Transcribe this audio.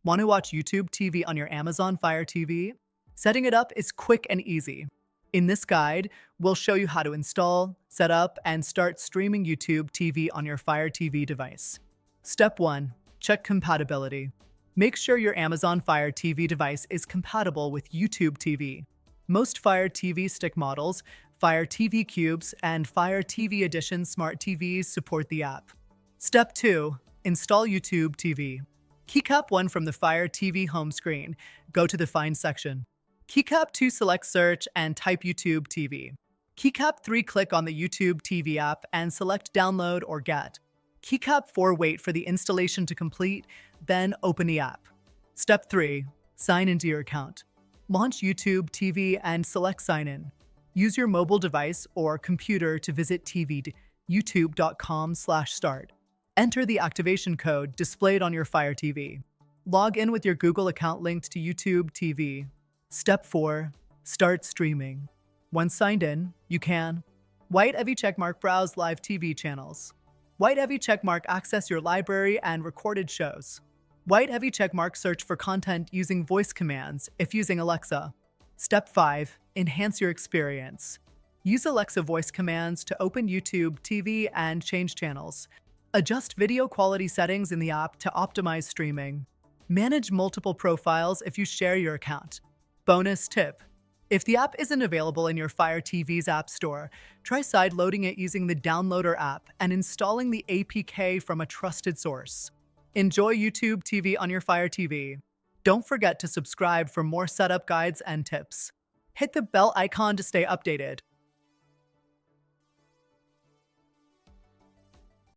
Want to watch YouTube TV on your Amazon Fire TV? Setting it up is quick and easy. In this guide, we'll show you how to install, set up, and start streaming YouTube TV on your Fire TV device. Step 1. Check compatibility. Make sure your Amazon Fire TV device is compatible with YouTube TV. Most Fire TV stick models, Fire TV Cubes, and Fire TV Edition smart TVs support the app. Step 2. Install YouTube TV. Keycap 1 from the Fire TV home screen. Go to the Find section. Keycap 2 select Search and type YouTube TV. Keycap 3 click on the YouTube TV app and select Download or Get. Keycap 4 wait for the installation to complete, then open the app. Step 3. Sign into your account. Launch YouTube TV and select Sign In. Use your mobile device or computer to visit youtube.com/start. Enter the activation code displayed on your Fire TV. Log in with your Google account linked to YouTube TV. Step 4. Start streaming. Once signed in, you can White heavy checkmark browse live TV channels. White heavy checkmark access your library and recorded shows. White heavy checkmark search for content using voice commands if using Alexa. Step 5. Enhance your experience. Use Alexa voice commands to open YouTube TV and change channels. Adjust video quality settings in the app to optimize streaming. Manage multiple profiles if you share your account. Bonus tip. If the app isn't available in your Fire TV's app store, try side-loading it using the Downloader app and installing the APK from a trusted source. Enjoy YouTube TV on your Fire TV. Don't forget to subscribe for more setup guides and tips. Hit the bell icon to stay updated.